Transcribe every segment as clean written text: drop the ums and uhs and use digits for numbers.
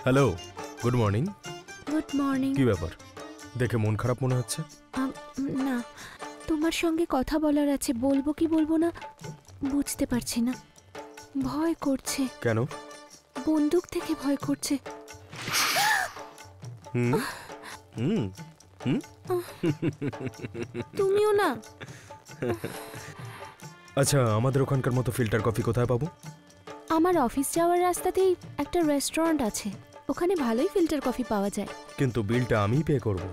Hello, good morning. Good morning. কি ব্যাপার, দেখে মন খারাপ মনে হচ্ছে? না, তোমার সঙ্গে কথা বলার আছে, বলবো কি বলবো না বুঝতে পারছি না। ভয় করছে। কেন? বন্দুক থেকে ভয় করছে। তুমিও না? আচ্ছা, আমাদের ওখানকার মতো ফিল্টার কফি কোথায় পাবো? আমার অফিস যাওয়ার রাস্তাতেই একটা রেস্টুরেন্ট আছে, ওখানে ভালোই ফিল্টার কফি পাওয়া যায়। কিন্তু বিলটা আমিই পে করব।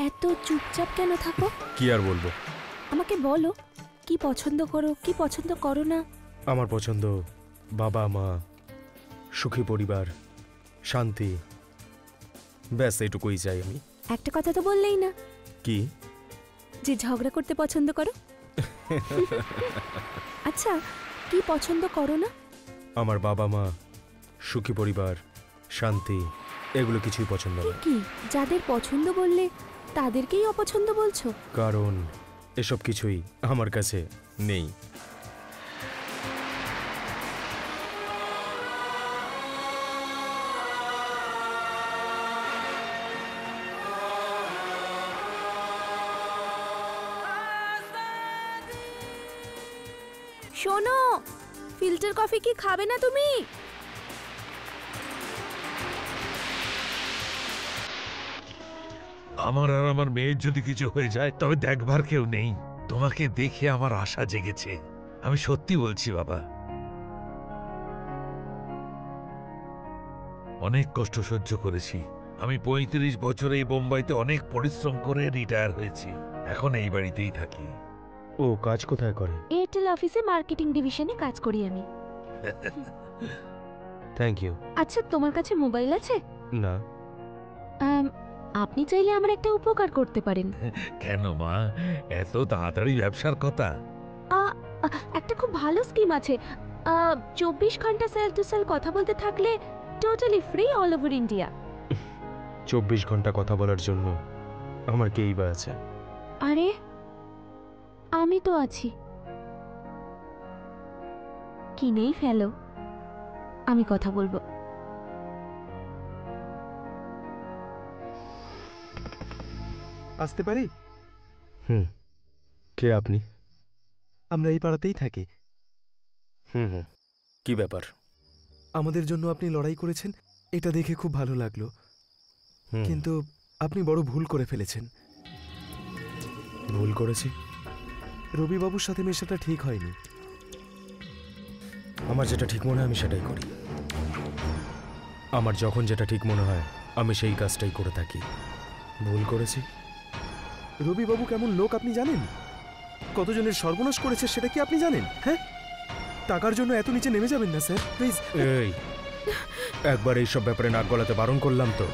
এত চুপচাপ কেন থাকো? কি আর বলবো? আমাকে বলো, কি পছন্দ করো, কি পছন্দ করো না? আমার পছন্দ বাবা মা, সুখী পরিবার, শান্তি, ব্যাস এইটুকুই চাই আমি। একটা কথা তো বললেই না। কি? যে ঝগড়া করতে পছন্দ করো। আচ্ছা, কি পছন্দ করো না? আমার বাবা মা, সুখী পরিবার, শান্তি, এগুলো কিছুই পছন্দ না। কি যাদের পছন্দ বললে তাদেরকেই অপছন্দ বলছো? কারণ এসব কিছুই আমার কাছে নেই। শোনো, ফিল্টার কফি কি খাবে না তুমি? আমার আর আমার মেয়ের যদি কিছু হয়ে যায় তবে দেখবার কেউ নেই। তোমাকে দেখে আমার আশা জেগেছে, আমি সত্যি বলছি বাবা। অনেক কষ্ট সহ্য করেছি আমি। ৩৫ বছরে এই বোম্বাইতে অনেক পরিশ্রম করে রিটায়ার হয়েছি, এখন এই বাড়িতেই থাকি। ও কাজ কোথায় করে? এয়ারটেল অফিসে মার্কেটিং ডিভিশনে কাজ করি আমি। Thank you. আচ্ছা, তোমার কাছে মোবাইল আছে? না। আপনি চাইলে আমার একটা উপকার করতে পারেন। কেন মা, এত তাড়াতাড়ি ব্যবসার কথা? একটা খুব ভালো স্কিম আছে। 24 ঘন্টা সেল টু সেল কথা বলতে থাকলে totally free all over India. 24 ঘন্টা কথা বলার জন্য আমার কেই বা আছে? আরে আমি তো আছি। কিনেই ফেলো, আমি কথা বলবো। আসতে পারি? কে আপনি? আমরা এই পাড়াতেই থাকি। কি ব্যাপার? আমাদের জন্য আপনি লড়াই করেছেন, এটা দেখে খুব ভালো লাগলো। কিন্তু আপনি বড় ভুল করে ফেলেছেন। ভুল করেছি? রবিবাবুর সাথে মেশাটা ঠিক হয়নি। আমার যেটা ঠিক মনে হয় আমি সেটাই করি। আমার যখন যেটা ঠিক মনে হয় আমি সেই কাজটাই করে থাকি। ভুল করেছি? রবিবাবু কেমন লোক আপনি জানেন? কতজনের সর্বনাশ করেছে সেটা কি আপনি জানেন? হ্যাঁ, টাকার জন্য এত নিচে নেমে যাবেন না স্যার, প্লিজ। এই, একবার এইসব ব্যাপারে নাক গলাতে বারণ করলাম তো।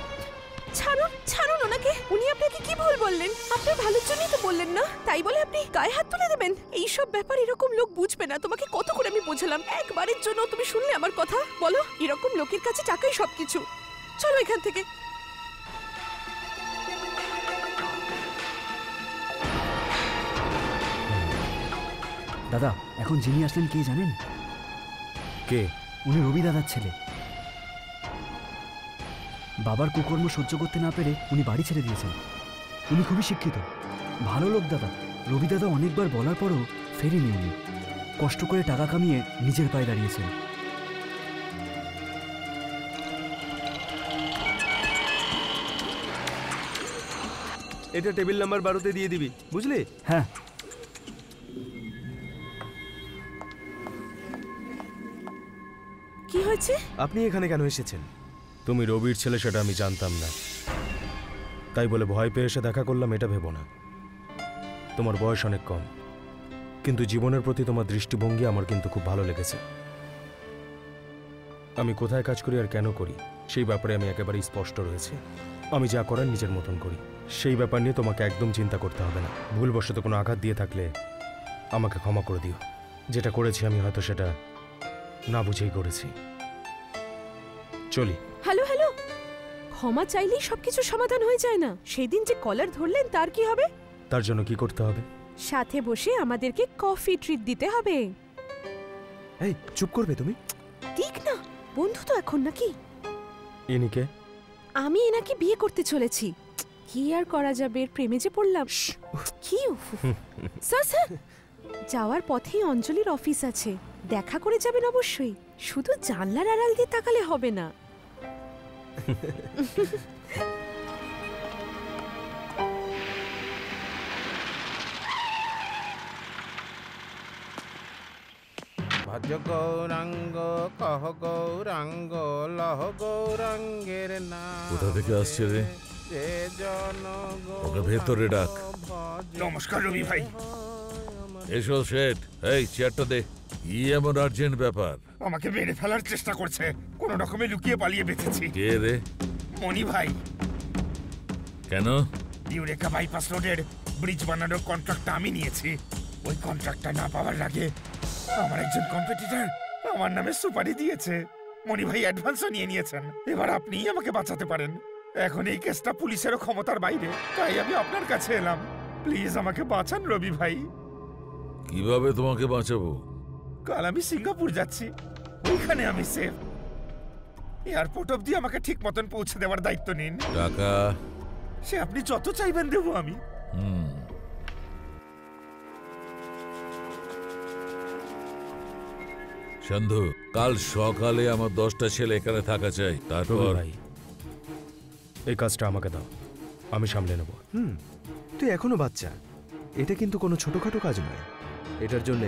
ছাড়ুন ছাড়ুন ওনাকে। উনি আপনাকে কি ভুল বললেন? আপনার ভালোর জন্যই তো বললেন না, তাই বলে আপনি গায়ে হাত তুলে দেবেন? এইসব ব্যাপার এরকম লোক বুঝবে না। তোমাকে কত করে আমি বোঝালাম, একবারের জন্য তুমি শুনলে আমার কথা? বলো, এরকম লোকের কাছে টাকাই সবকিছু। চলো এখান থেকে। দাদা, এখন যিনি আসলেন কে জানেন? কে? উনি রবি দাদার ছেলে। বাবার কুকর্ম সহ্য করতে না পেরে উনি বাড়ি ছেড়ে দিয়েছেন। উনি খুবই শিক্ষিত, ভালো লোক দাদা। রবি দাদা অনেকবার বলার পরও ফেরেনি উনি। কষ্ট করে টাকা কামিয়ে নিজের পায়ে দাঁড়িয়েছেন। এটা টেবিল নাম্বার 12তে দিয়ে দিবি, বুঝলি? হ্যাঁ। কি হয়েছে? আপনি এখানে কেন এসেছেন? তুমি রবির ছেলে সেটা আমি জানতাম না, তাই বলে ভয় পেয়ে এসে দেখা করলাম এটা ভেবো না। তোমার বয়স অনেক কম, কিন্তু জীবনের প্রতি তোমার দৃষ্টিভঙ্গি আমার কিন্তু খুব ভালো লেগেছে। আমি কোথায় কাজ করি আর কেন করি সেই ব্যাপারে আমি একেবারেই স্পষ্ট রয়েছে। আমি যা করার নিজের মতন করি, সেই ব্যাপার নিয়ে তোমাকে একদম চিন্তা করতে হবে না। ভুলবশত কোনো আঘাত দিয়ে থাকলে আমাকে ক্ষমা করে দিও। যেটা করেছি আমি হয়তো সেটা না বুঝেই করেছি। চলি। হ্যালো হ্যালো, ক্ষমা চাইলেই সবকিছু সমাধান হয়ে যায় না। সেদিন যে কলার ধরলেন তার কি হবে? তার জন্য কি করতে হবে? সাথে বসে আমাদেরকে কফি ট্রিট দিতে হবে। এই চুপ করবে তুমি? ঠিক না, বন্ধু তো এখন নাকি। ইনিকে আমি এনাকে বিয়ে করতে চলেছি। কি আর করা যাবে, এর প্রেমে যে পড়লাম। কি উফ। স্যার স্যার, যাওয়ার পথেই অঞ্জলির অফিস আছে, দেখা করে যাবেন অবশ্যই। শুধু জানলার আড়াল দিয়ে তাকালে হবে না। ভজ গৌরাঙ্গ কহ গৌরাঙ্গ লহ গৌরাঙ্গের নাম। কোথা থেকে আসছে রে? যে জন ওকে ভেতরে ডাক। নমস্কার রবি ভাই। এসো শেঠ, এই চেয়ারটা দে। কি এমন আর্জেন্ট ব্যাপার? আমাকে মেরে ফেলার চেষ্টা করছে, কোনো রকমে লুকিয়ে পালিয়ে বেঁচেছি। কে রে? মণি ভাই। কেন? ইউরেকা বাইপাস রোডের ব্রিজ বানানোর কন্ট্রাক্টটা আমি নিয়েছি। ওই কন্ট্রাক্টটা না পাওয়ার আগে আমার একজন কম্পিটিটর আমার নামে সুপারি দিয়েছে। মণি ভাই অ্যাডভান্সও নিয়ে নিয়েছেন। এবার আপনিই আমাকে বাঁচাতে পারেন। এখন এই কেসটা পুলিশেরও ক্ষমতার বাইরে, তাই আমি আপনার কাছে এলাম। প্লিজ আমাকে বাঁচান রবি ভাই। কিভাবে তোমাকে বাঁচাবো? কাল আমি সিঙ্গাপুর যাচ্ছি, ওইখানে আমি সেফ। এয়ারপোর্ট অবধি আমাকে ঠিক মতন পৌঁছে দেওয়ার দায়িত্ব নিন। টাকা? সে আপনি যত চাইবেন দেবো আমি। সন্ধু, কাল সকালে আমার 10টা ছেলে এখানে থাকা চাই। রবি তারপর ভাই, এই কাজটা আমাকে দাও, আমি সামলে নেব। তুই এখনো বাচ্চা, এটা কিন্তু কোনো ছোটখাটো কাজ নয়। এটার জন্য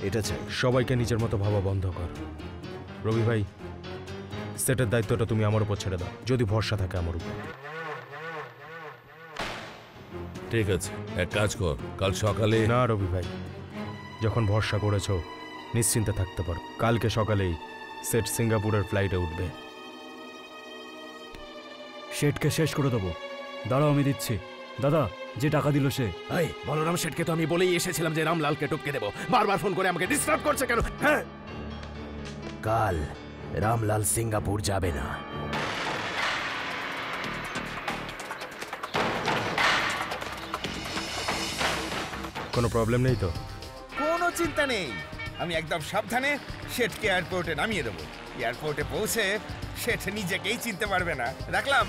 এটা চাই। সবাইকে নিজের মতো ভাবা বন্ধ কর। রবি ভাই, সেটের দায়িত্বটা তুমি আমার উপর ছেড়ে দাও, যদি ভরসা থাকে আমার উপর। ঠিক আছে, এক কাজ কর, কাল সকালে। না রবি ভাই, যখন ভরসা করেছো নিশ্চিন্তে থাকতে পারো। কালকে সকালেই সেট সিঙ্গাপুরের ফ্লাইটে উঠবে। শেঠকে শেষ করে দেবো। দাঁড়াও, আমি দিচ্ছি। দাদা, যে টাকা দিল সে। এই বলরাম শেঠকে তো আমি বলেই এসেছিলাম যে রামলালকে টপকে দেবো। বারবার ফোন করে আমাকে ডিস্টার্ব করছে কেন? হ্যাঁ, কাল রামলাল সিঙ্গাপুর যাবে না। কোনো প্রবলেম নেই তো? কোনো চিন্তা নেই, আমি একদম সাবধানে শেঠকে এয়ারপোর্টে নামিয়ে দেবো। এয়ারপোর্টে পৌঁছে শেঠ নিজেকেই চিনতে পারবে না। রাখলাম।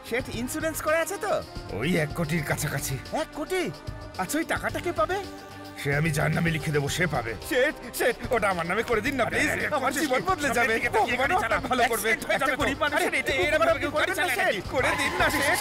শেঠ ইন্স্যুরেন্স করে আছে তো? ওই 1 কোটির কাছাকাছি। 1 কোটি? আচ্ছা, ওই টাকাটা কে পাবে? সে আমি যার নামে লিখে দেবো, সে পাবে। শেঠ শেঠ, ওটা আমার নামে করে দিন না প্লিজ। আমার জীবন বদলে যাবে। ভগবান আপনার ভালো করবে। একটা গরিব মানুষের এটা এরকম কেউ করে না শেঠ। করে দিন না শেঠ।